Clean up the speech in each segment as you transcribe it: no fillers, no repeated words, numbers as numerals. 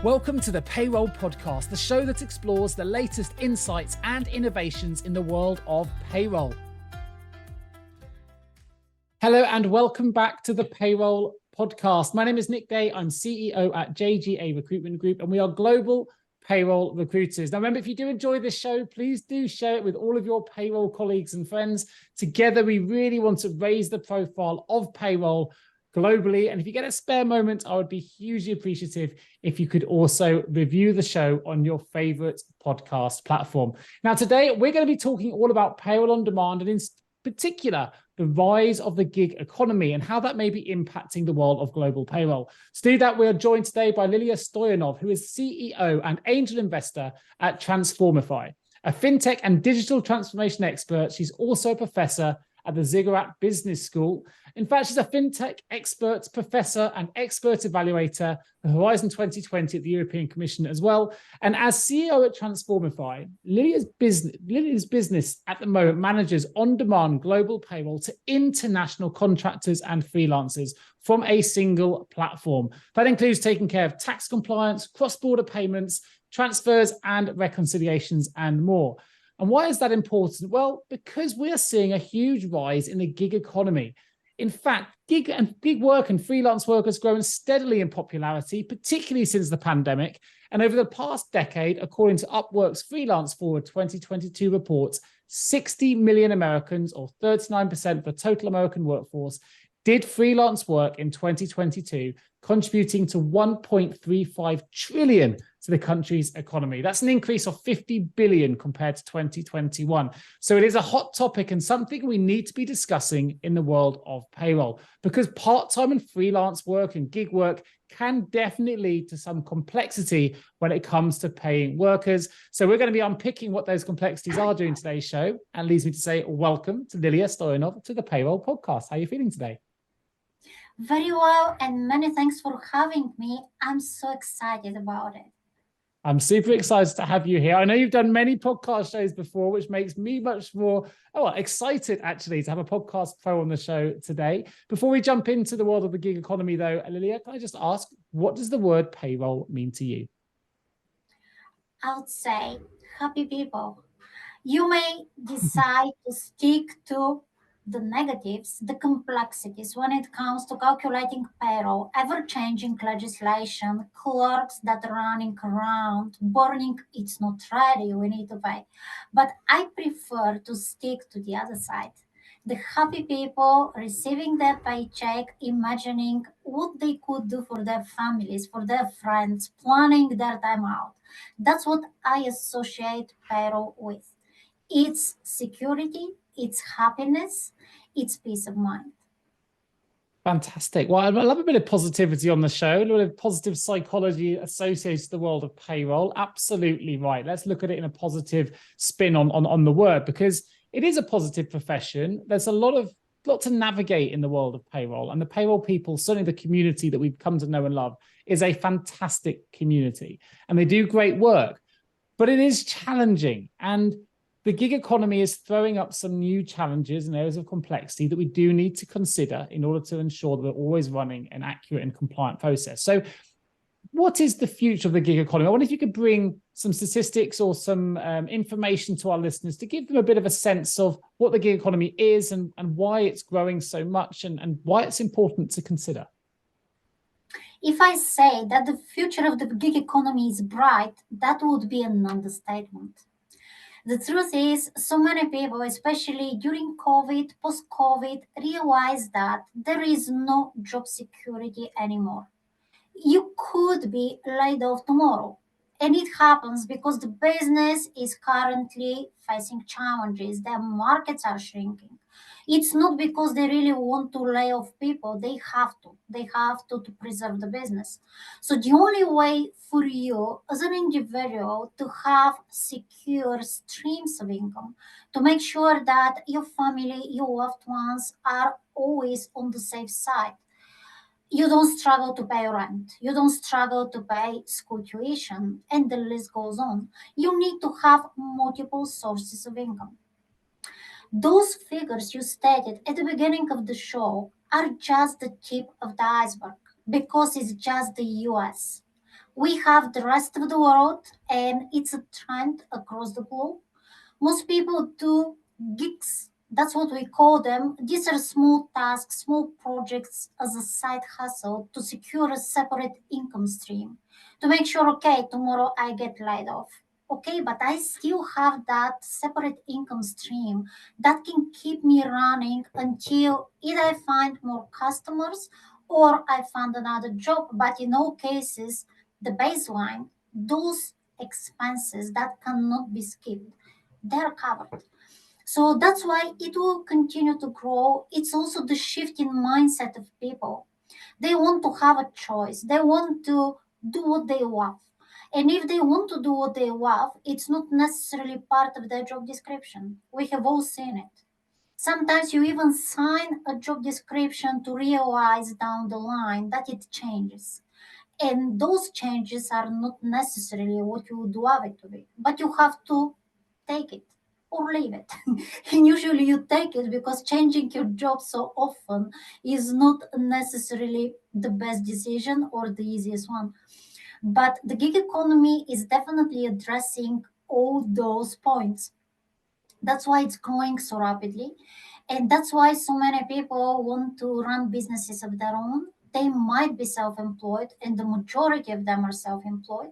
Welcome to the Payroll podcast, the show that explores the latest insights and innovations in the world of payroll. Hello and welcome back to the Payroll podcast. My name is Nick Day. I'm CEO at JGA Recruitment Group, and we are global payroll recruiters. Now, remember, if you do enjoy this show, please do share it with all of your payroll colleagues and friends. Together, we really want to raise the profile of payroll globally. And if you get a spare moment, I would be hugely appreciative if you could also review the show on your favorite podcast platform. Now, today, we're going to be talking all about payroll on demand, and in particular, the rise of the gig economy and how that may be impacting the world of global payroll. To do that, we are joined today by Lilia Stoyanov, who is CEO and angel investor at Transformify, a fintech and digital transformation expert. She's also a professor at the Ziggurat Business School. In fact, she's a fintech expert, professor, and expert evaluator for Horizon 2020 at the European Commission as well. And as CEO at Transformify, Lilia's business at the moment manages on-demand global payroll to international contractors and freelancers from a single platform. That includes taking care of tax compliance, cross-border payments, transfers, and reconciliations, and more. And why is that important? Well, because we're seeing a huge rise in the gig economy. In fact, gig work and freelance work has grown steadily in popularity, particularly since the pandemic. And over the past decade, according to Upwork's Freelance Forward 2022 reports, 60 million Americans, or 39% of the total American workforce, did freelance work in 2022, contributing to 1.35 trillion to the country's economy. That's an increase of 50 billion compared to 2021. So it is a hot topic and something we need to be discussing in the world of payroll, because part-time and freelance work and gig work can definitely lead to some complexity when it comes to paying workers. So we're going to be unpicking what those complexities are during today's show, and leads me to say welcome to Lilia Stoyanov to the Payroll podcast. How are you feeling today? Very well, and many thanks for having me. I'm so excited about it. I'm super excited to have you here. I know you've done many podcast shows before, which makes me much more excited, actually, to have a podcast pro on the show today. Before we jump into the world of the gig economy, though, Lilia, can I just ask, what does the word payroll mean to you? I would say happy people. You may decide to stick to the negatives, the complexities when it comes to calculating payroll, ever-changing legislation, clerks that are running around, burning, it's not ready, we need to pay. But I prefer to stick to the other side. The happy people receiving their paycheck, imagining what they could do for their families, for their friends, planning their time out. That's what I associate payroll with. It's security, it's happiness, it's peace of mind. Fantastic. Well, I love a bit of positivity on the show, a little bit of positive psychology associated to the world of payroll. Absolutely right. Let's look at it in a positive spin on the word, because it is a positive profession. There's a lot to navigate in the world of payroll, and the payroll people, certainly the community that we've come to know and love, is a fantastic community, and they do great work, but it is challenging. And the gig economy is throwing up some new challenges and areas of complexity that we do need to consider in order to ensure that we're always running an accurate and compliant process. So what is the future of the gig economy? I wonder if you could bring some statistics or some information to our listeners to give them a bit of a sense of what the gig economy is and why it's growing so much and why it's important to consider. If I say that the future of the gig economy is bright, that would be an understatement. The truth is, so many people, especially during COVID, post-COVID, realize that there is no job security anymore. You could be laid off tomorrow. And it happens because the business is currently facing challenges. Their markets are shrinking. It's not because they really want to lay off people. They have to. They have to preserve the business. So the only way for you as an individual to have secure streams of income, to make sure that your family, your loved ones are always on the safe side, you don't struggle to pay rent, you don't struggle to pay school tuition, and the list goes on. You need to have multiple sources of income. Those figures you stated at the beginning of the show are just the tip of the iceberg because it's just the US. We have the rest of the world, and it's a trend across the globe. Most people do gigs. That's what we call them. These are small tasks, small projects as a side hustle to secure a separate income stream. To make sure, okay, tomorrow I get laid off. Okay, but I still have that separate income stream that can keep me running until either I find more customers or I find another job. But in all cases, the baseline, those expenses that cannot be skipped, they're covered. So that's why it will continue to grow. It's also the shift in mindset of people. They want to have a choice. They want to do what they love. And if they want to do what they love, it's not necessarily part of their job description. We have all seen it. Sometimes you even sign a job description to realize down the line that it changes. And those changes are not necessarily what you would love it to be, but you have to take it or leave it. And usually you take it because changing your job so often is not necessarily the best decision or the easiest one. But the gig economy is definitely addressing all those points. That's why it's growing so rapidly. And that's why so many people want to run businesses of their own. They might be self employed, and the majority of them are self employed,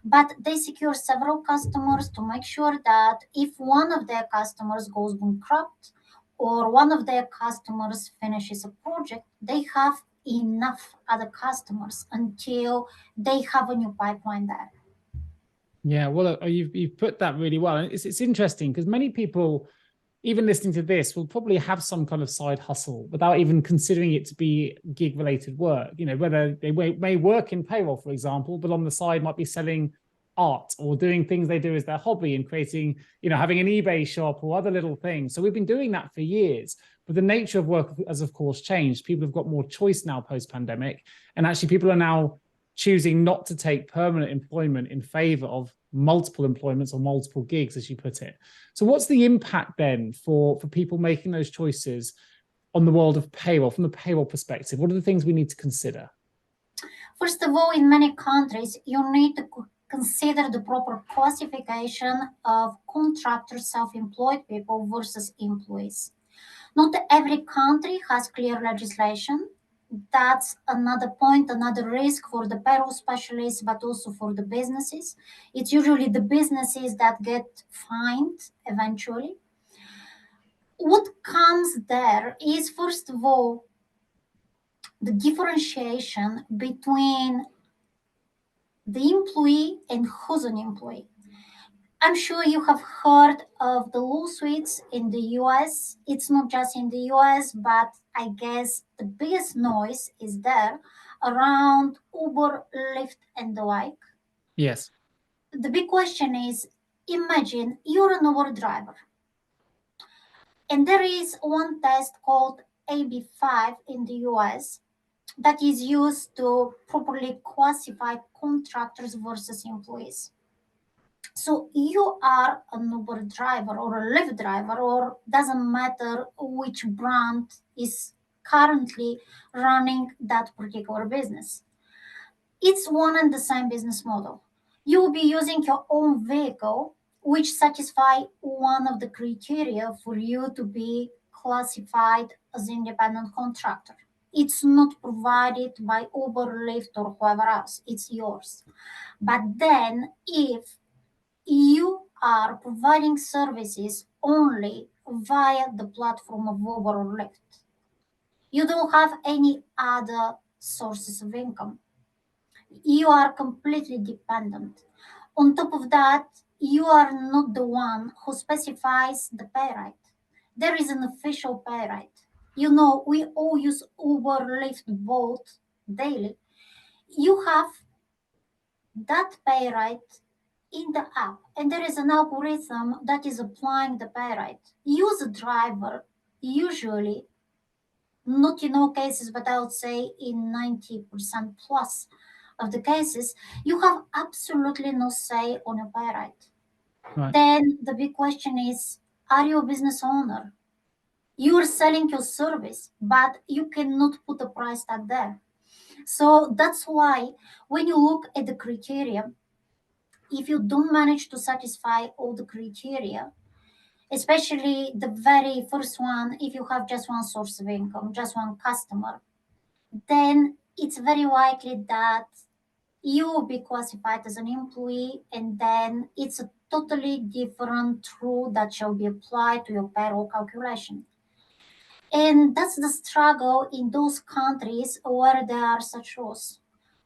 but they secure several customers to make sure that if one of their customers goes bankrupt or one of their customers finishes a project, they have enough other customers until they have a new pipeline there. Yeah, well, you've put that really well. And it's interesting because many people, even listening to this, will probably have some kind of side hustle without even considering it to be gig related work. You know, whether they may work in payroll, for example, but on the side might be selling art or doing things they do as their hobby and creating, you know, having an eBay shop or other little things. So we've been doing that for years. But the nature of work has, of course, changed. People have got more choice now post-pandemic. And actually, people are now choosing not to take permanent employment in favor of multiple employments or multiple gigs, as you put it. So what's the impact then for people making those choices on the world of payroll, from the payroll perspective? What are the things we need to consider? First of all, in many countries, you need to consider the proper classification of contractor self-employed people versus employees. Not every country has clear legislation. That's another point, another risk for the payroll specialists, but also for the businesses. It's usually the businesses that get fined eventually. What comes there is, first of all, the differentiation between the employee and who's an employee. I'm sure you have heard of the lawsuits in the US. It's not just in the US, but I guess the biggest noise is there around Uber, Lyft, and the like. Yes. The big question is, imagine you're an Uber driver, and there is one test called AB5 in the US that is used to properly classify contractors versus employees. So you are an Uber driver or a Lyft driver, or doesn't matter which brand is currently running that particular business. It's one and the same business model. You will be using your own vehicle, which satisfy one of the criteria for you to be classified as independent contractor. It's not provided by Uber, Lyft, or whoever else. It's yours. But then, if you are providing services only via the platform of Uber or Lyft, you don't have any other sources of income. You are completely dependent. On top of that, you are not the one who specifies the pay rate. There is an official pay rate. You know, we all use Uber, Lyft, Bolt daily. You have that pay rate in the app, and there is an algorithm that is applying the pay rate. You as a driver, usually, not in all cases, but I would say in 90% plus of the cases, you have absolutely no say on your pay rate. Right. Then the big question is, are you a business owner? You are selling your service, but you cannot put a price tag there. So that's why when you look at the criteria, if you don't manage to satisfy all the criteria, especially the very first one, if you have just one source of income, just one customer, then it's very likely that you will be classified as an employee, and then it's a totally different rule that shall be applied to your payroll calculation. And that's the struggle in those countries where there are such rules.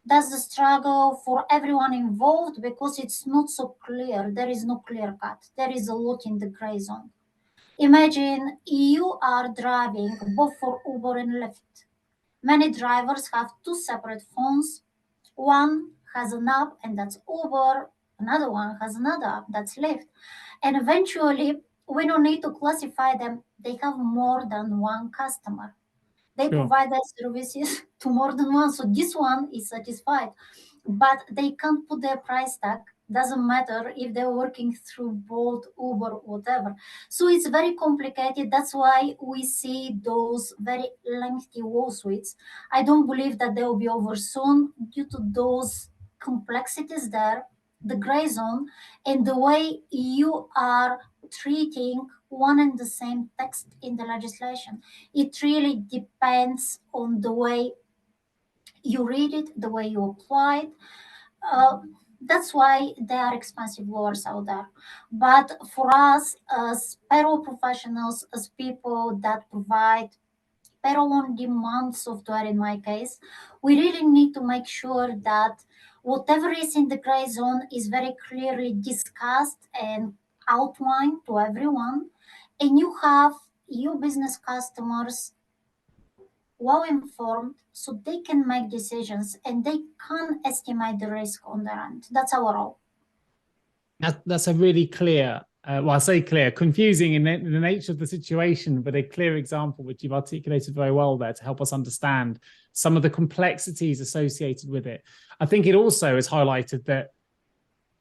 That's the struggle for everyone involved because it's not so clear. There is no clear cut. There is a lot in the gray zone. Imagine you are driving both for Uber and Lyft. Many drivers have two separate phones. One has an app, and that's Uber. Another one has another app, that's Lyft. And eventually, we don't need to classify them. They have more than one customer. They Sure. provide their services to more than one. So this one is satisfied, but they can't put their price tag. Doesn't matter if they're working through Bolt, Uber, whatever. So it's very complicated. That's why we see those very lengthy lawsuits. I don't believe that they will be over soon due to those complexities there, the gray zone, and the way you are treating one and the same text in the legislation. It really depends on the way you read it, the way you apply it. That's why there are expensive lawyers out there. But for us, as payroll professionals, as people that provide payroll on demand software, in my case, we really need to make sure that whatever is in the gray zone is very clearly discussed and outlined to everyone. And you have your business customers well informed so they can make decisions and they can estimate the risk on their end. That's our role. That's a really clear, well, I say clear, confusing in the nature of the situation, but a clear example which you've articulated very well there to help us understand some of the complexities associated with it. I think it also has highlighted that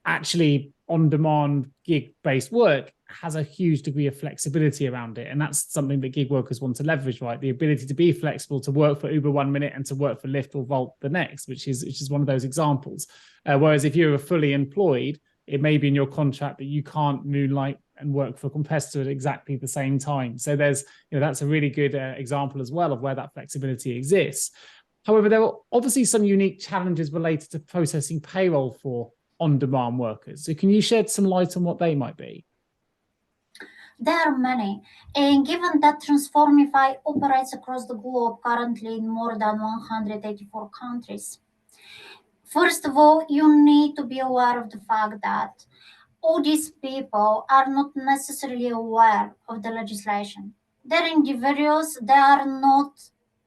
actually on-demand gig-based work has a huge degree of flexibility around it. And that's something that gig workers want to leverage, right? The ability to be flexible, to work for Uber 1 minute and to work for Lyft or Volt the next, which is one of those examples. Whereas if you're fully employed, it may be in your contract that you can't moonlight and work for a competitor at exactly the same time. So there's, that's a really good example as well of where that flexibility exists. However, there are obviously some unique challenges related to processing payroll for on-demand workers. So can you shed some light on what they might be? There are many, and given that Transformify operates across the globe currently in more than 184 countries, first of all, you need to be aware of the fact that all these people are not necessarily aware of the legislation. They're individuals, they are not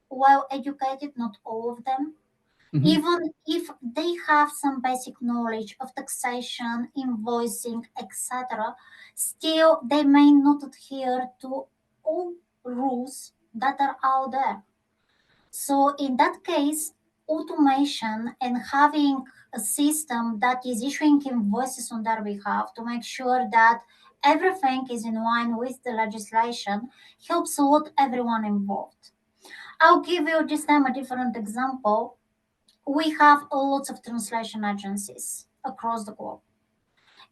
well educated, not all of them. Mm-hmm. Even if they have some basic knowledge of taxation, invoicing, etc., still they may not adhere to all rules that are out there. So in that case, automation and having a system that is issuing invoices on their behalf to make sure that everything is in line with the legislation helps a lot everyone involved. I'll give you this time a different example. We have lots of translation agencies across the globe,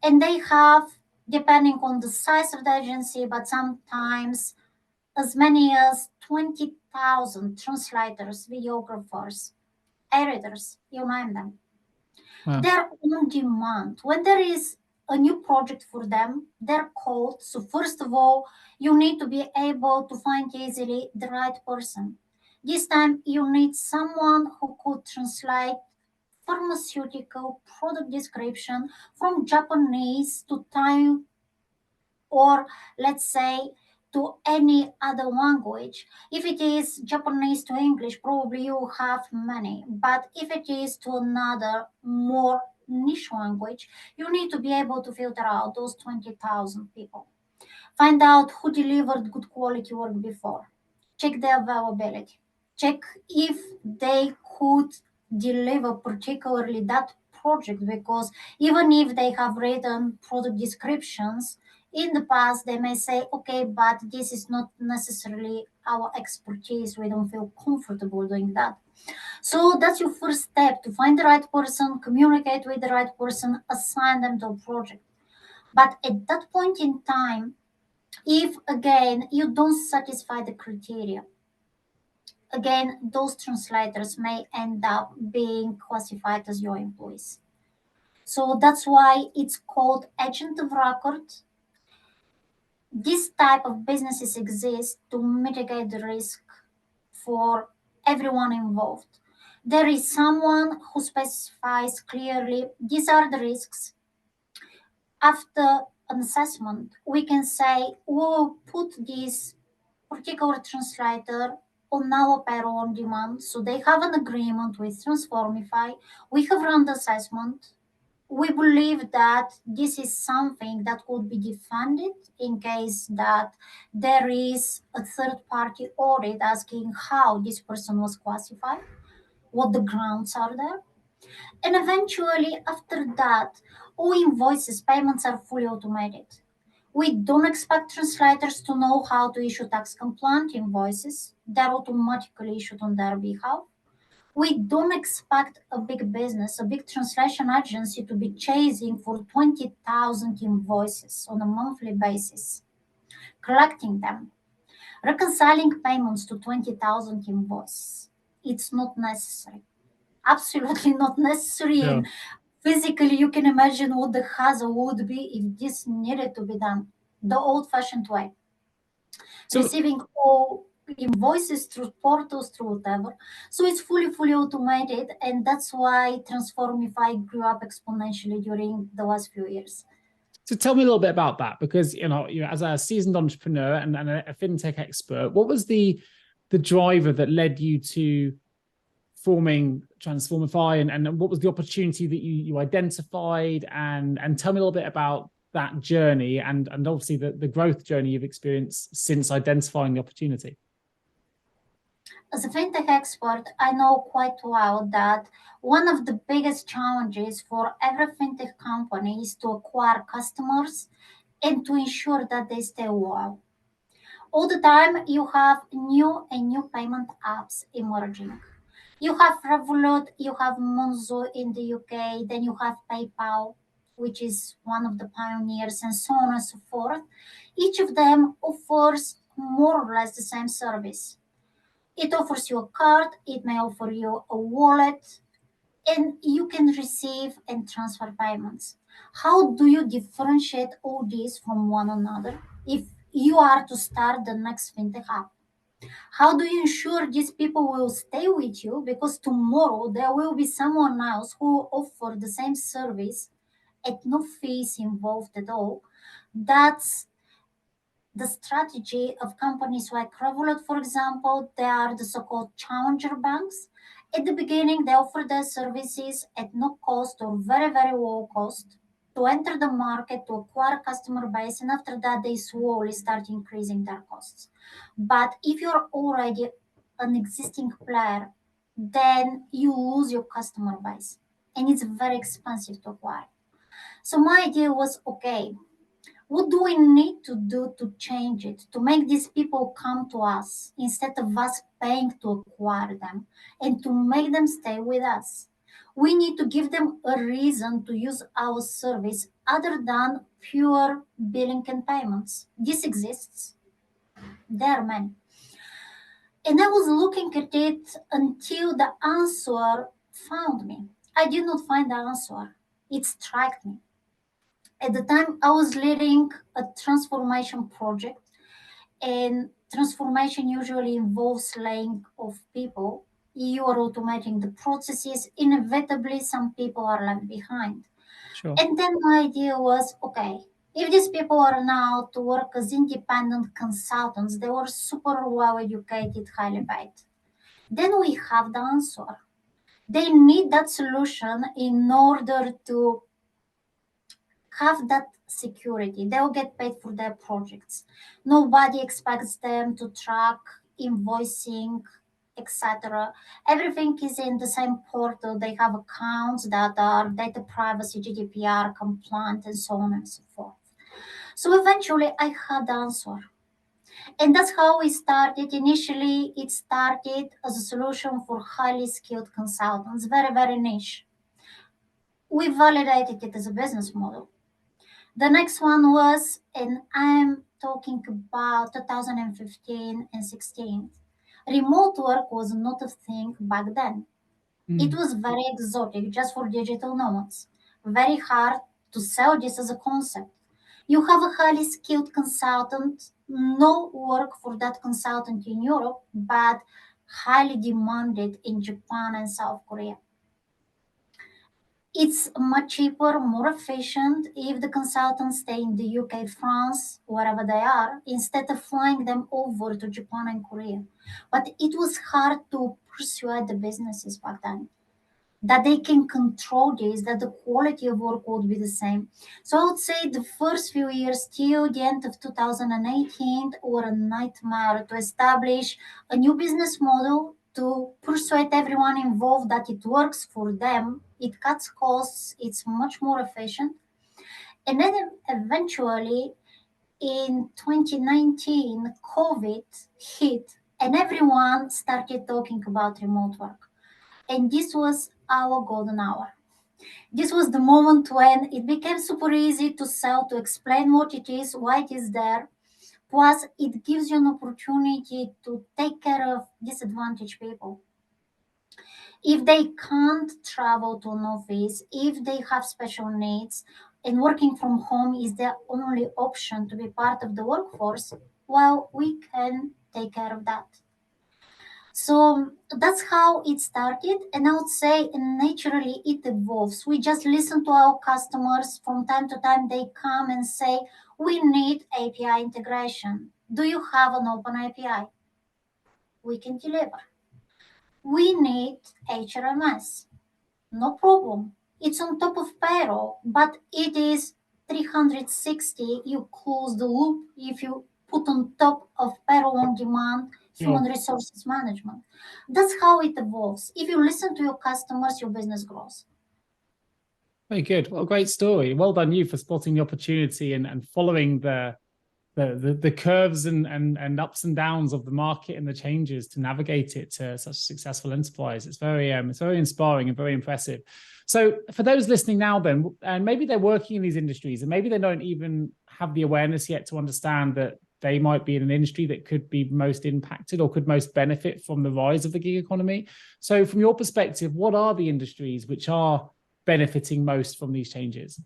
and they have, depending on the size of the agency, but sometimes as many as 20,000 translators, videographers, editors, you name them. Wow. They're on demand. When there is a new project for them, they're called. So first of all, you need to be able to find easily the right person. This time you need someone who could translate pharmaceutical product description from Japanese to Thai, or let's say to any other language. If it is Japanese to English, probably you have many. But if it is to another more niche language, you need to be able to filter out those 20,000 people. Find out who delivered good quality work before. Check their availability. Check if they could deliver particularly that project, because even if they have written product descriptions in the past, they may say, okay, but this is not necessarily our expertise. We don't feel comfortable doing that. So that's your first step, to find the right person, communicate with the right person, assign them to a project. But at that point in time, if again you don't satisfy the criteria, again those translators may end up being classified as your employees. So that's why it's called agent of record. This type of businesses exist to mitigate the risk for everyone involved. There is someone who specifies clearly these are the risks. After an assessment, we can say we'll put this particular translator on our payroll on demand. So they have an agreement with Transformify. We have run the assessment. We believe that this is something that could be defended in case that there is a third party audit asking how this person was classified, what the grounds are there. And eventually, after that, all invoices payments are fully automated. We don't expect translators to know how to issue tax compliant invoices. They're automatically issued on their behalf. We don't expect a big business, a big translation agency to be chasing for 20,000 invoices on a monthly basis, collecting them, reconciling payments to 20,000 invoices. It's not necessary. Absolutely not necessary. Yeah. And physically, you can imagine what the hassle would be if this needed to be done the old fashioned way, So, receiving all invoices through portals, through whatever. So it's fully automated, and that's why Transformify grew up exponentially during the last few years. so tell me a little bit about that, because as a seasoned entrepreneur and a fintech expert, what was the driver that led you to forming Transformify, and what was the opportunity that you identified, and tell me a little bit about that journey and obviously the growth journey you've experienced since identifying the opportunity. As a fintech expert, I know quite well that one of the biggest challenges for every fintech company is to acquire customers and to ensure that they stay loyal. All the time, you have new payment apps emerging. You have Revolut, you have Monzo in the UK, then you have PayPal, which is one of the pioneers, and so on and so forth. Each of them offers more or less the same service. It offers you a card, it may offer you a wallet, and you can receive and transfer payments. How do you differentiate all these from one another if you are to start the next fintech app? How do you ensure these people will stay with you? Because tomorrow there will be someone else who will offer the same service at no fees involved at all. That's the strategy of companies like Revolut, for example. They are the so-called challenger banks. At the beginning, they offer their services at no cost or very low cost to enter the market, to acquire customer base, and after that, they slowly start increasing their costs. But if you're already an existing player, then you lose your customer base, and it's very expensive to acquire. So my idea was, okay, what do we need to do to change it, to make these people come to us instead of us paying to acquire them, and to make them stay with us? We need to give them a reason to use our service other than pure billing and payments. This exists. There are many. And I was looking at it until the answer found me. I did not find the answer. It struck me. At the time, I was leading a transformation project, and transformation usually involves laying off people. You are automating the processes. Inevitably, some people are left behind. Sure. And then my idea was, okay, if these people are now to work as independent consultants, they were super well educated, highly paid. Then we have the answer. They need that solution in order to have that security. They'll get paid for their projects. Nobody expects them to track invoicing, etc. Everything is in the same portal. They have accounts that are data privacy, GDPR compliant, and so on and so forth. So eventually, I had the answer. And that's how we started. Initially, it started as a solution for highly skilled consultants, very, very niche. We validated it as a business model. The next one was, and I'm talking about 2015 and 16. Remote work was not a thing back then. It was very exotic just for digital nomads. Very hard to sell this as a concept. You have a highly skilled consultant, no work for that consultant in Europe, but highly demanded in Japan and South Korea. It's much cheaper, more efficient if the consultants stay in the UK, France, wherever they are, instead of flying them over to Japan and Korea. But it was hard to persuade the businesses back then that they can control this, that the quality of work would be the same. So I would say the first few years till the end of 2018 were a nightmare to establish a new business model to persuade everyone involved that it works for them, it cuts costs, it's much more efficient. And then eventually in 2019, COVID hit and everyone started talking about remote work. And this was our golden hour. This was the moment when it became super easy to sell, to explain what it is, why it is there. Plus, it gives you an opportunity to take care of disadvantaged people. If they can't travel to an office, if they have special needs, and working from home is their only option to be part of the workforce, well, we can take care of that. So that's how it started. And I would say naturally it evolves. We just listen to our customers. From time to time, they come and say, we need API integration. Do you have an open API? We can deliver. We need HRMS. No problem. It's on top of payroll, but it is 360. You close the loop if you put on top of payroll on demand, human resources management. That's how it evolves. If you listen to your customers, your business grows. Very good. Well, great story. Well done you for spotting the opportunity and following the curves and ups and downs of the market and the changes to navigate it to such a successful enterprise. It's very inspiring and very impressive. So for those listening now then, and maybe they're working in these industries and maybe they don't even have the awareness yet to understand that they might be in an industry that could be most impacted or could most benefit from the rise of the gig economy. So from your perspective, what are the industries which are benefiting most from these changes?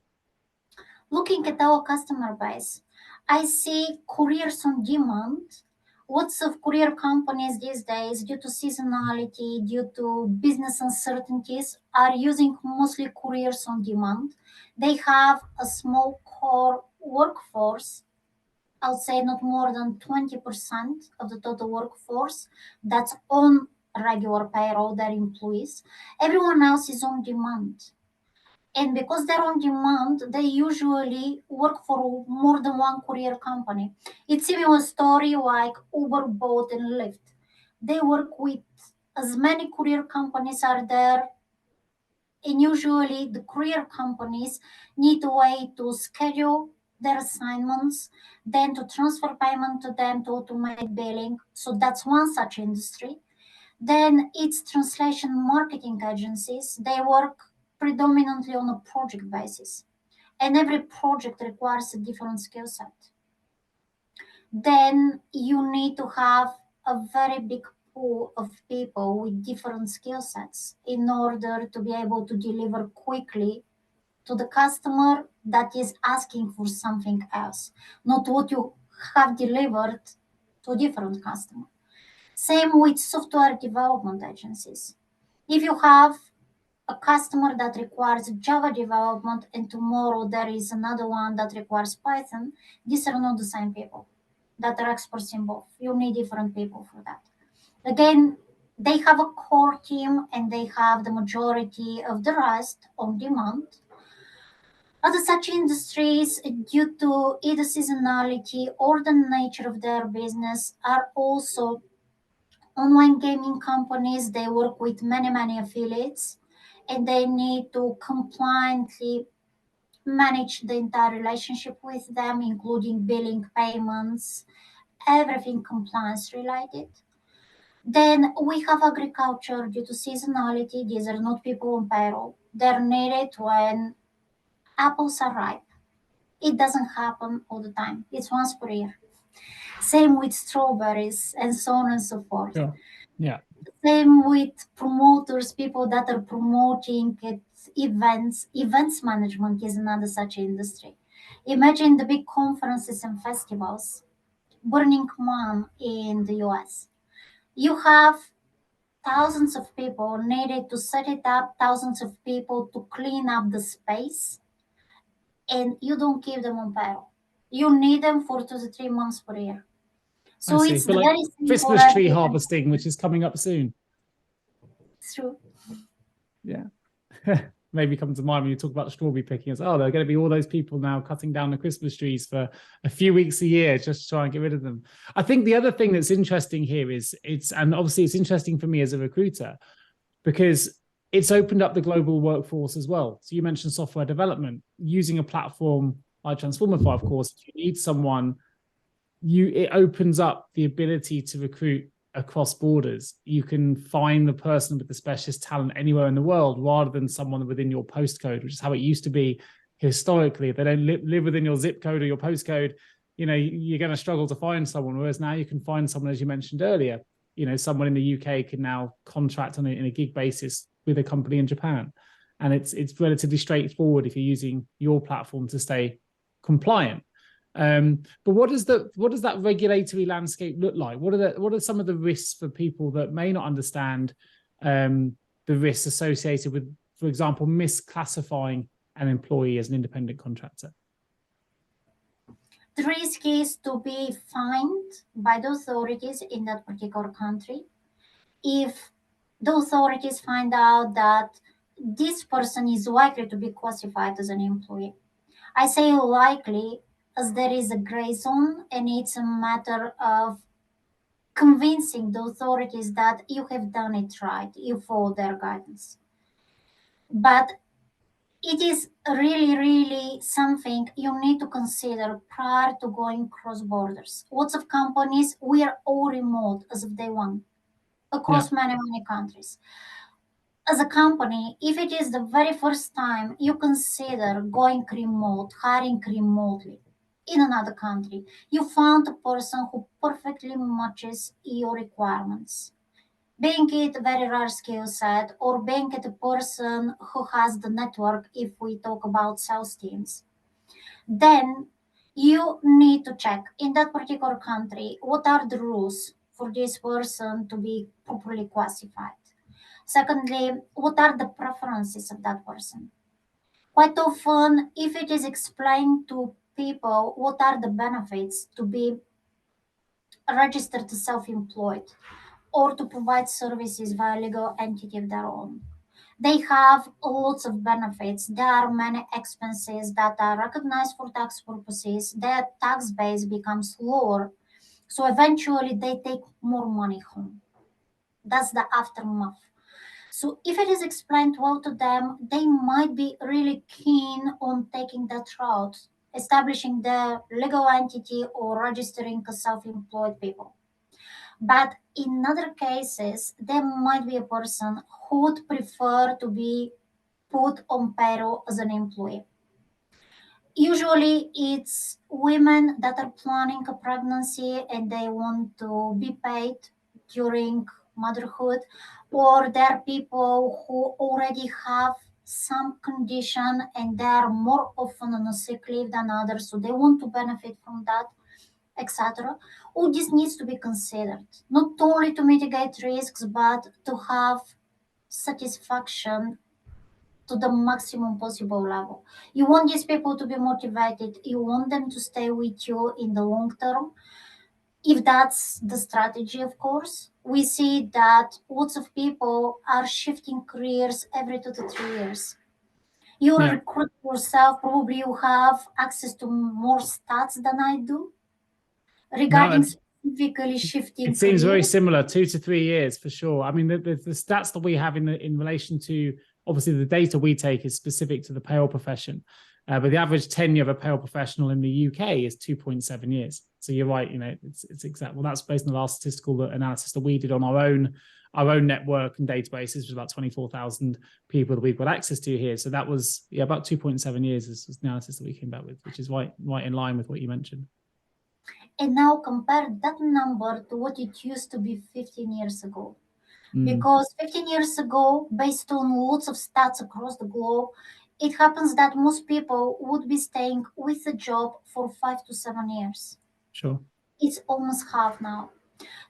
Looking at our customer base, I see careers on demand. Lots of career companies these days, due to seasonality, due to business uncertainties, are using mostly careers on demand. They have a small core workforce. I would say not more than 20% of the total workforce that's on regular payroll, their employees. Everyone else is on demand. And because they're on demand, they usually work for more than one courier company. It's even a story like Uber, Bolt, and Lyft. They work with as many courier companies are there, and usually the courier companies need a way to schedule their assignments, then to transfer payment to them to automate billing. So that's one such industry. Then it's translation marketing agencies. They work predominantly on a project basis, and every project requires a different skill set. Then you need to have a very big pool of people with different skill sets in order to be able to deliver quickly to the customer that is asking for something else, not what you have delivered to a different customer. Same with software development agencies. If you have a customer that requires Java development and tomorrow there is another one that requires Python, these are not the same people that are experts in both. You need different people for that. Again, they have a core team and they have the majority of the rest on demand. Other such industries, due to either seasonality or the nature of their business, are also online gaming companies. They work with many affiliates and they need to compliantly manage the entire relationship with them, including billing, payments, everything compliance related. Then we have agriculture due to seasonality. These are not people on payroll. They're needed when apples are ripe. It doesn't happen all the time. It's once per year. Same with strawberries and so on and so forth. Sure. Yeah. Same with promoters, people that are promoting it, events. Events management is another such industry. Imagine the big conferences and festivals. Burning Man in the US. You have thousands of people needed to set it up, thousands of people to clean up the space, and you don't keep them on payroll. You need them for 2 to 3 months per year. So I see. it's But like very simple. Christmas tree harvesting, which is coming up soon. It's true. Yeah. Maybe come to mind when you talk about strawberry picking. It's, oh, there are going to be all those people now cutting down the Christmas trees for a few weeks a year just to try and get rid of them. I think the other thing that's interesting here is and obviously it's interesting for me as a recruiter because it's opened up the global workforce as well. So you mentioned software development, using a platform like Transformify, of course. If you need someone, it opens up the ability to recruit across borders. You can find the person with the specialist talent anywhere in the world rather than someone within your postcode, which is how it used to be historically. If they don't live within your zip code or your postcode, you're going to struggle to find someone. Whereas now you can find someone, as you mentioned earlier, someone in the UK can now contract on in a gig basis with a company in Japan. And it's relatively straightforward if you're using your platform to stay compliant. But what does that regulatory landscape look like? What are some of the risks for people that may not understand the risks associated with, for example, misclassifying an employee as an independent contractor? The risk is to be fined by the authorities in that particular country. If the authorities find out that this person is likely to be classified as an employee. I say likely as there is a gray zone and it's a matter of convincing the authorities that you have done it right, you follow their guidance. But it is really, really something you need to consider prior to going cross borders. Lots of companies, we are all remote as of day one across many countries. As a company, if it is the very first time you consider going remote, hiring remotely in another country, you found a person who perfectly matches your requirements. Being it a very rare skill set or being it a person who has the network, if we talk about sales teams, then you need to check in that particular country what are the rules for this person to be properly classified. Secondly, what are the preferences of that person? Quite often, if it is explained to people what are the benefits to be registered as self-employed or to provide services via legal entity of their own, they have lots of benefits. There are many expenses that are recognized for tax purposes. Their tax base becomes lower. So eventually they take more money home. That's the aftermath. So if it is explained well to them, they might be really keen on taking that route, establishing their legal entity or registering as self-employed people. But in other cases, there might be a person who would prefer to be put on payroll as an employee. Usually it's women that are planning a pregnancy and they want to be paid during motherhood, or there are people who already have some condition and they are more often on a sick leave than others, so they want to benefit from that, etc. All this needs to be considered, not only to mitigate risks, but to have satisfaction to the maximum possible level. You want these people to be motivated, you want them to stay with you in the long term. If that's the strategy, of course, we see that lots of people are shifting careers every 2 to 3 years. You recruit yourself, probably you have access to more stats than I do regarding specifically shifting it seems careers. very similar, 2 to 3 years for sure. I mean, the stats that we have in relation to, obviously the data we take is specific to the payroll profession, but the average tenure of a payroll professional in the UK is 2.7 years. So you're right, it's exact. Well, that's based on the last statistical analysis that we did on our own network and databases, which was about 24,000 people that we've got access to here. So that was about 2.7 years is the analysis that we came back with, which is right in line with what you mentioned. And now compare that number to what it used to be 15 years ago. Because 15 years ago, based on lots of stats across the globe, it happens that most people would be staying with a job for 5 to 7 years. Sure. It's almost half now.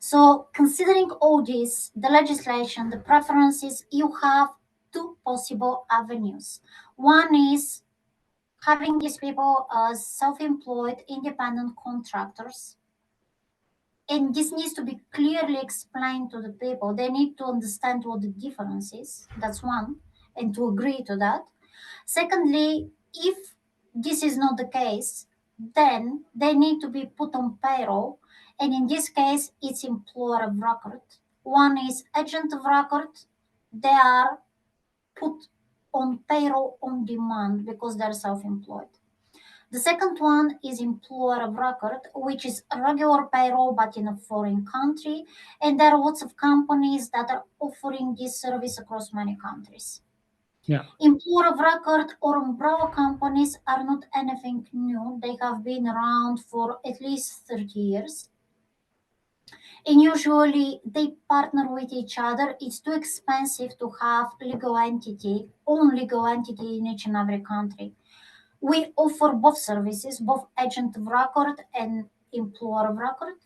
So considering all this, the legislation, the preferences, you have two possible avenues. One is having these people as self-employed independent contractors. And this needs to be clearly explained to the people. They need to understand what the difference is. That's one, and to agree to that. Secondly, if this is not the case, then they need to be put on payroll. And in this case, it's employer of record. One is agent of record. They are put on payroll on demand because they're self-employed. The second one is employer of record, which is a regular payroll but in a foreign country. And there are lots of companies that are offering this service across many countries. Yeah. Employer of record or umbrella companies are not anything new. They have been around for at least 30 years. And usually they partner with each other. It's too expensive to have own legal entity in each and every country. We offer both services, both agent of record and employer of record.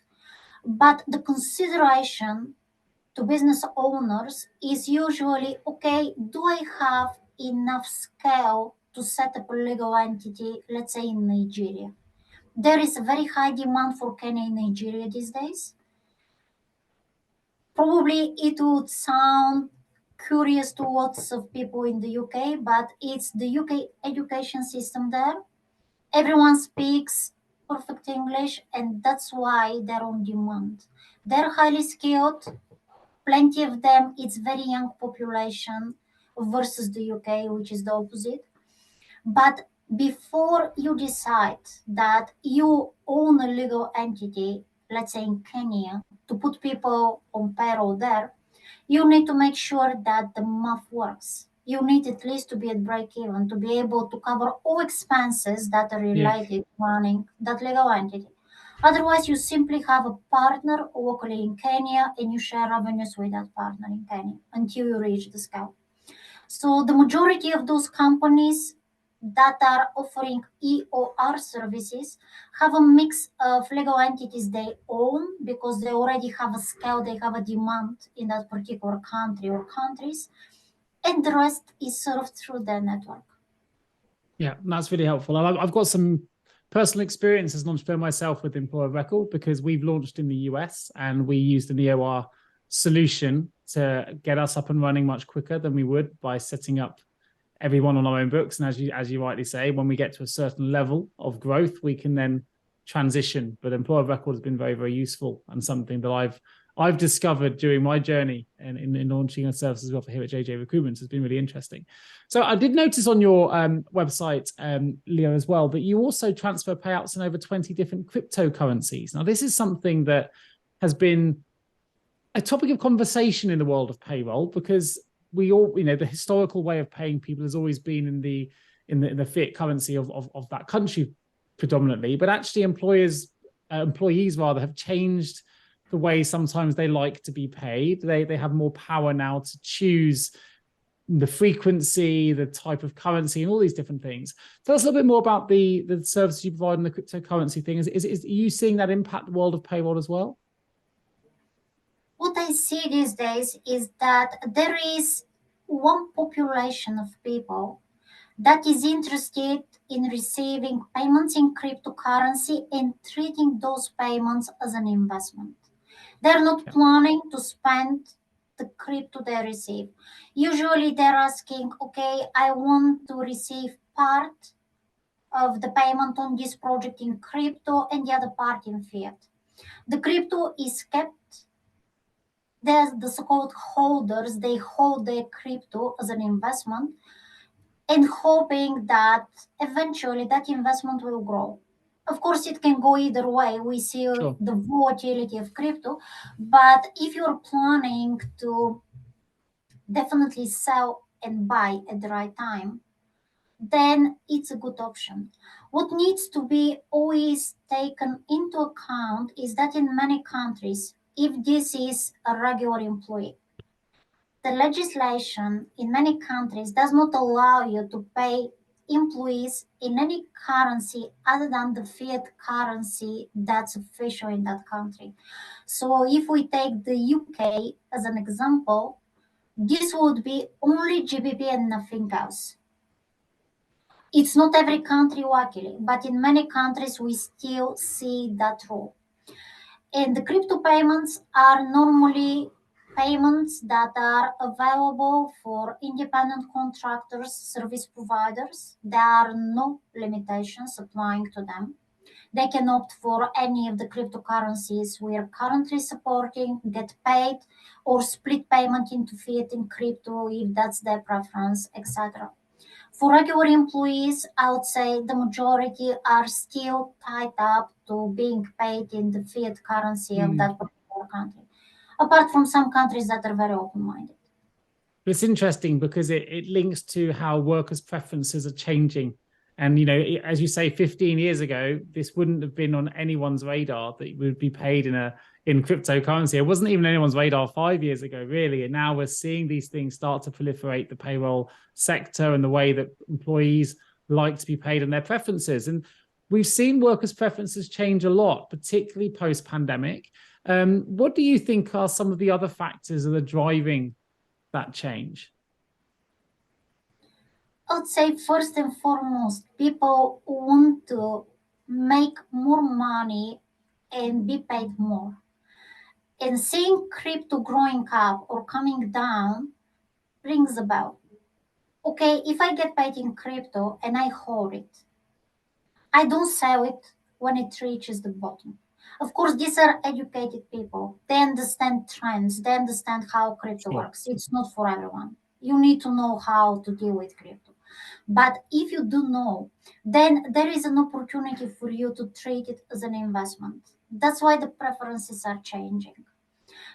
But the consideration to business owners is usually, okay, do I have enough scale to set up a legal entity, let's say in Nigeria? There is a very high demand for Kenya in Nigeria these days. Probably it would sound curious to lots of people in the UK, but it's the UK education system there. Everyone speaks perfect English, and that's why they're on demand. They're highly skilled. Plenty of them, it's very young population versus the UK, which is the opposite. But before you decide that you own a legal entity, let's say in Kenya, to put people on payroll there, you need to make sure that the math works. You need at least to be at break even to be able to cover all expenses that are related to running that legal entity. Otherwise, you simply have a partner locally in Kenya and you share revenues with that partner in Kenya until you reach the scale. So the majority of those companies that are offering EOR services have a mix of legal entities they own because they already have a scale, they have a demand in that particular country or countries, and the rest is served through their network. Yeah, that's really helpful. I've got some personal experience as an entrepreneur myself with employer of record because we've launched in the US and we used an EOR solution to get us up and running much quicker than we would by setting up everyone on our own books. And as you rightly say, when we get to a certain level of growth, we can then transition. But employer of record has been very, very useful and something that I've discovered during my journey in launching a service as well for here at JJ Recruitment has been really interesting. So I did notice on your website, Leo, as well, that you also transfer payouts in over 20 different cryptocurrencies. Now, this is something that has been a topic of conversation in the world of payroll because we all, the historical way of paying people has always been in the fiat currency of that country predominantly, but actually employees rather have changed the way sometimes they like to be paid. They have more power now to choose the frequency, the type of currency, and all these different things. Tell us a little bit more about the services you provide in the cryptocurrency thing. Are you seeing that impact the world of payroll as well? What I see these days is that there is one population of people that is interested in receiving payments in cryptocurrency and treating those payments as an investment. They're not planning to spend the crypto they receive. Usually they're asking, okay, I want to receive part of the payment on this project in crypto and the other part in fiat. The crypto is kept. There's the so-called holders, they hold their crypto as an investment and hoping that eventually that investment will grow. Of course, it can go either way. We see Sure. the volatility of crypto, but if you're planning to definitely sell and buy at the right time, then it's a good option. What needs to be always taken into account is that in many countries, if this is a regular employee, the legislation in many countries does not allow you to pay employees in any currency other than the fiat currency that's official in that country. So if we take the UK as an example, this would be only GBP and nothing else. It's not every country, luckily, but in many countries we still see that rule. And the crypto payments are normally payments that are available for independent contractors, service providers. There are no limitations applying to them. They can opt for any of the cryptocurrencies we are currently supporting, get paid, or split payment into fiat and crypto if that's their preference, etc. For regular employees, I would say the majority are still tied up to being paid in the fiat currency of that particular country, apart from some countries that are very open-minded. It's interesting because it links to how workers' preferences are changing. And, you know, as you say, 15 years ago, this wouldn't have been on anyone's radar that you would be paid in cryptocurrency. It wasn't even anyone's radar 5 years ago, really. And now we're seeing these things start to proliferate, the payroll sector and the way that employees like to be paid and their preferences. And we've seen workers' preferences change a lot, particularly post-pandemic. What do you think are some of the other factors that are driving that change? I would say first and foremost, people want to make more money and be paid more. And seeing crypto growing up or coming down rings a bell. Okay, if I get paid in crypto and I hold it, I don't sell it when it reaches the bottom. Of course, these are educated people. They understand trends. They understand how crypto works. It's not for everyone. You need to know how to deal with crypto. But if you do know, then there is an opportunity for you to treat it as an investment. That's why the preferences are changing.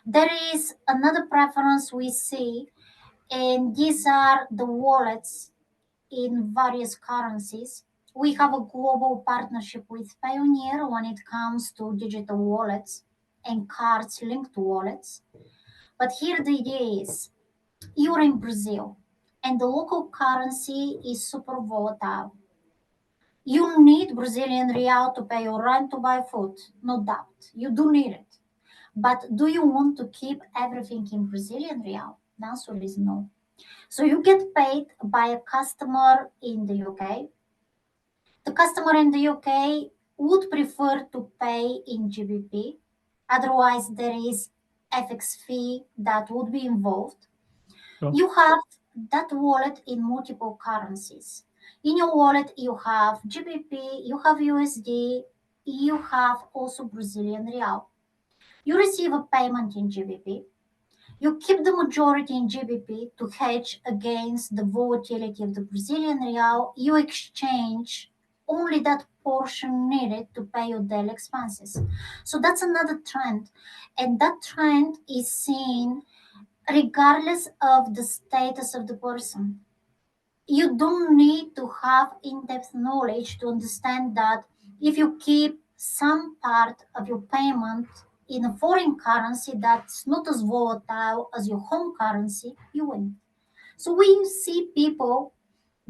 There is another preference we see, and these are the wallets in various currencies. We have a global partnership with Payoneer when it comes to digital wallets and cards linked to wallets. But here the idea is you're in Brazil and the local currency is super volatile. You need Brazilian real to pay your rent, to buy food, no doubt. You do need it. But do you want to keep everything in Brazilian real? The answer is no. So you get paid by a customer in the UK. The customer in the UK would prefer to pay in GBP. Otherwise, there is FX fee that would be involved. Sure. You have that wallet in multiple currencies. In your wallet, you have GBP, you have USD, you have also Brazilian real. You receive a payment in GBP. You keep the majority in GBP to hedge against the volatility of the Brazilian real. You exchange only that portion needed to pay your daily expenses. So that's another trend. And that trend is seen regardless of the status of the person. You don't need to have in-depth knowledge to understand that if you keep some part of your payment in a foreign currency that's not as volatile as your home currency, you win. So we see people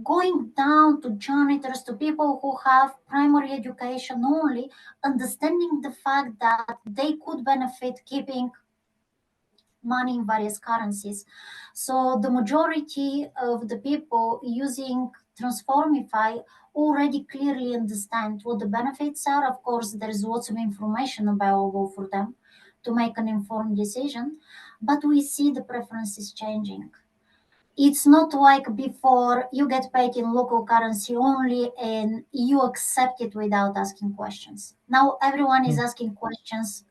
going down to janitors, to people who have primary education only, understanding the fact that they could benefit keeping money in various currencies. So the majority of the people using Transformify already clearly understand what the benefits are. Of course, there is lots of information available for them to make an informed decision, but we see the preferences changing. It's not like before you get paid in local currency only and you accept it without asking questions. Now everyone is asking questions.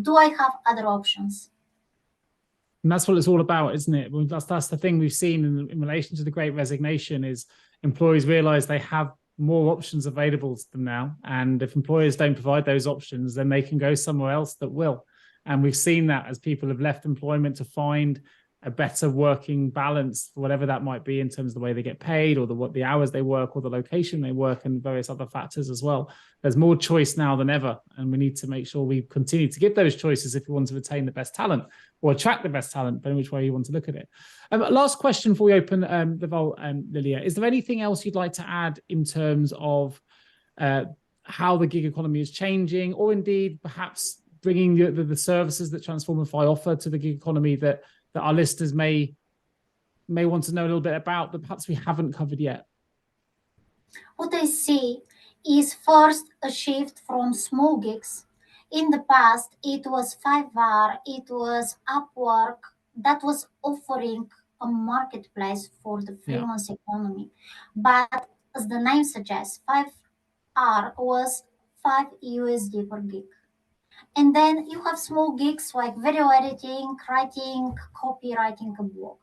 Do I have other options? And that's what it's all about, isn't it? That's the thing we've seen in relation to the Great Resignation is employees realize they have more options available to them now. And if employers don't provide those options, then they can go somewhere else that will. And we've seen that as people have left employment to find a better working balance, whatever that might be in terms of the way they get paid or the hours they work or the location they work and various other factors as well. There's more choice now than ever. And we need to make sure we continue to give those choices if we want to retain the best talent or attract the best talent, depending which way you want to look at it. Last question before we open the vault, Lilia. Is there anything else you'd like to add in terms of how the gig economy is changing, or indeed perhaps bringing the services that Transformify offer to the gig economy that our listeners may want to know a little bit about that perhaps we haven't covered yet? What I see is first a shift from small gigs. In the past, it was Fiverr, it was Upwork that was offering a marketplace for the freelance economy. But as the name suggests, Fiverr was 5 USD per gig. And then you have small gigs like video editing, writing, copywriting a blog.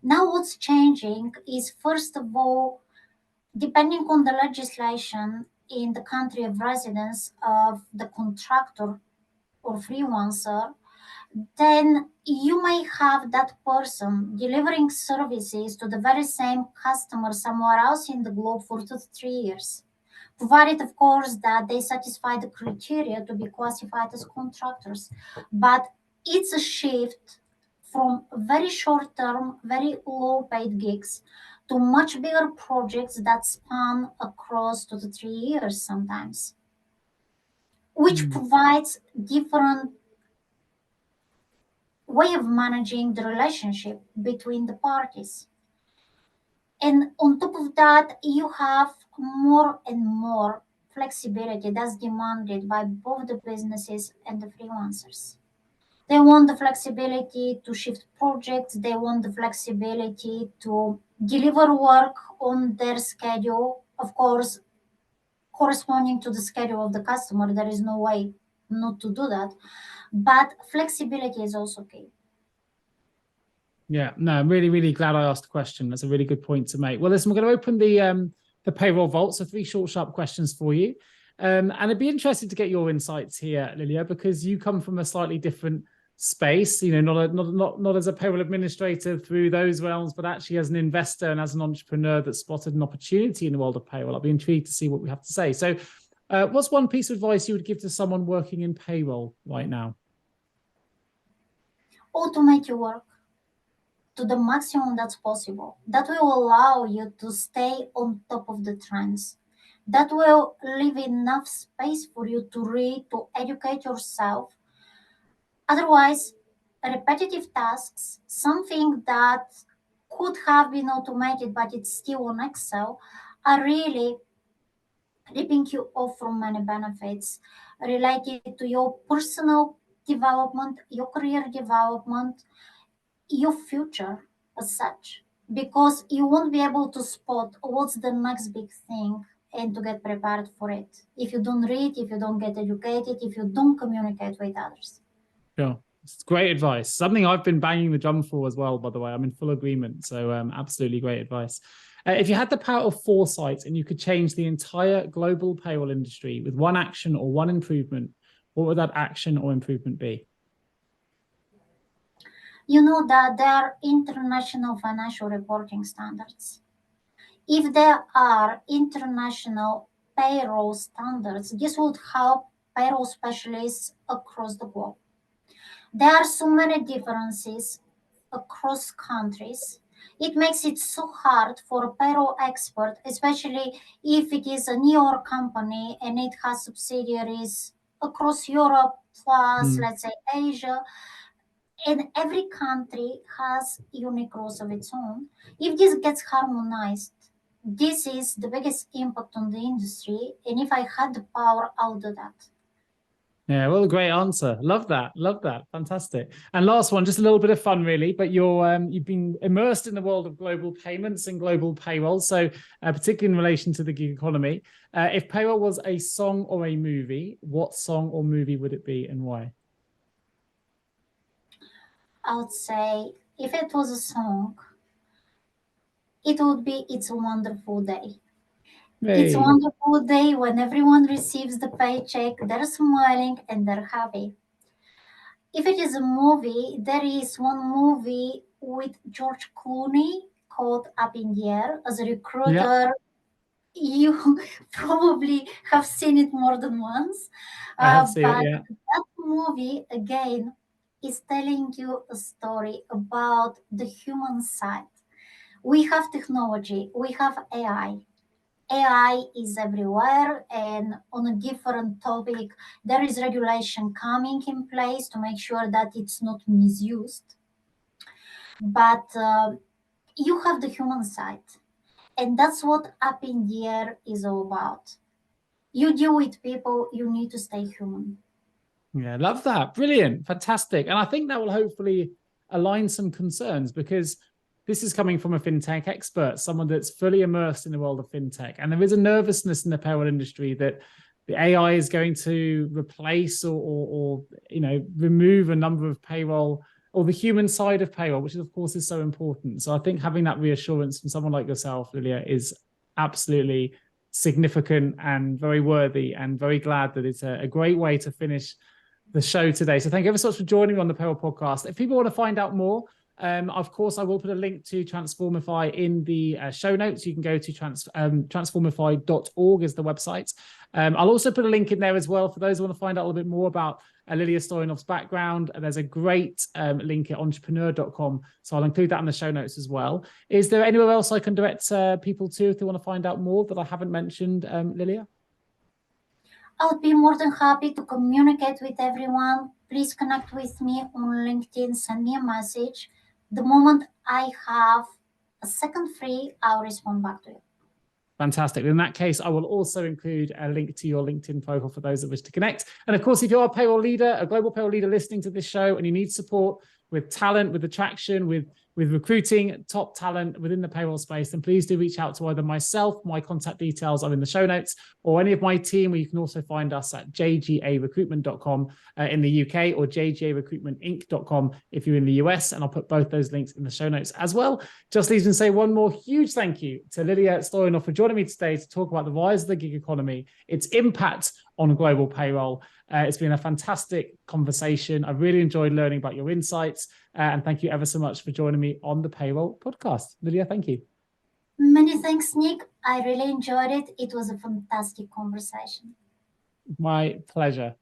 Now what's changing is, first of all, depending on the legislation in the country of residence of the contractor or freelancer, then you may have that person delivering services to the very same customer somewhere else in the globe for 2 to 3 years, provided, of course, that they satisfy the criteria to be classified as contractors. But it's a shift from very short term, very low paid gigs to much bigger projects that span across 2 to 3 years sometimes, which provides different way of managing the relationship between the parties. And on top of that, you have more and more flexibility that's demanded by both the businesses and the freelancers. They want the flexibility to shift projects, they want the flexibility to deliver work on their schedule, of course, corresponding to the schedule of the customer. There is no way not to do that. But flexibility is also key. Yeah, no, I'm really, really glad I asked the question. That's a really good point to make. Well, listen, we're going to open the payroll vault. So 3 short, sharp questions for you. And it'd be interesting to get your insights here, Lilia, because you come from a slightly different space, you know, not as a payroll administrator through those realms, but actually as an investor and as an entrepreneur that spotted an opportunity in the world of payroll. I'll be intrigued to see what we have to say. So what's one piece of advice you would give to someone working in payroll right now? Automate your work to the maximum that's possible. That will allow you to stay on top of the trends. That will leave enough space for you to read, to educate yourself. Otherwise, repetitive tasks, something that could have been automated but it's still on Excel, are really ripping you off from many benefits related to your personal development, your career development, your future as such, because you won't be able to spot what's the next big thing and to get prepared for it if you don't read, if you don't get educated, if you don't communicate with others. Sure. It's great advice. Something I've been banging the drum for as well, by the way. I'm in full agreement. So absolutely great advice. If you had the power of foresight and you could change the entire global payroll industry with one action or one improvement, what would that action or improvement be? You know that there are international financial reporting standards. If there are international payroll standards, this would help payroll specialists across the globe. There are so many differences across countries. It makes it so hard for a payroll expert, especially if it is a New York company and it has subsidiaries across Europe plus, let's say, Asia, and every country has unique rules of its own. If this gets harmonized, this is the biggest impact on the industry. And if I had the power, I'll do that. Yeah, well, a great answer. Love that. Love that. Fantastic. And last one, just a little bit of fun, really. But you've been immersed in the world of global payments and global payroll. So particularly in relation to the gig economy, if payroll was a song or a movie, what song or movie would it be and why? I would say if it was a song, it would be It's a Wonderful Day. It's a Hey. wonderful day when everyone receives the paycheck, they're smiling and they're happy. If it is a movie, there is one movie with George Clooney called Up in the Air. As a Yeah, recruiter, you probably have seen it more than once. I have seen it. But Yeah. that movie, again, is telling you a story about the human side. We have technology, we have AI. AI is everywhere, and on a different topic, there is regulation coming in place to make sure that it's not misused. But you have the human side, and that's what Up in the Air is all about. You deal with people, you need to stay human. Yeah, love that. Brilliant. Fantastic. And I think that will hopefully align some concerns because this is coming from a fintech expert, someone that's fully immersed in the world of fintech. And there is a nervousness in the payroll industry that the AI is going to replace or remove a number of payroll or the human side of payroll, which of course is so important. So I think having that reassurance from someone like yourself, Lilia, is absolutely significant and very worthy, and very glad that it's a great way to finish the show today. So thank you ever so much for joining me on the Payroll podcast. If people want to find out more, of course, I will put a link to Transformify in the show notes. You can go to transformify.org is the website. I'll also put a link in there as well for those who want to find out a little bit more about Lilia Stoyanov's background. There's a great link at entrepreneur.com. So I'll include that in the show notes as well. Is there anywhere else I can direct people to if they want to find out more that I haven't mentioned, Lilia? I'll be more than happy to communicate with everyone. Please connect with me on LinkedIn, send me a message. The moment I have a second free, I'll respond back to you. Fantastic. In that case, I will also include a link to your LinkedIn profile for those that wish to connect. And of course, if you're a payroll leader, a global payroll leader listening to this show, and you need support with talent, with attraction, with recruiting top talent within the payroll space, then please do reach out to either myself, my contact details are in the show notes, or any of my team, where you can also find us at jgarecruitment.com in the UK, or jgarecruitmentinc.com if you're in the US. And I'll put both those links in the show notes as well. Just leaves me to say one more huge thank you to Lilia Stoyanov for joining me today to talk about the rise of the gig economy, its impact on global payroll. It's been a fantastic conversation. I really enjoyed learning about your insights. And thank you ever so much for joining me on the Payroll podcast. Lilia, thank you. Many thanks, Nick. I really enjoyed it. It was a fantastic conversation. My pleasure.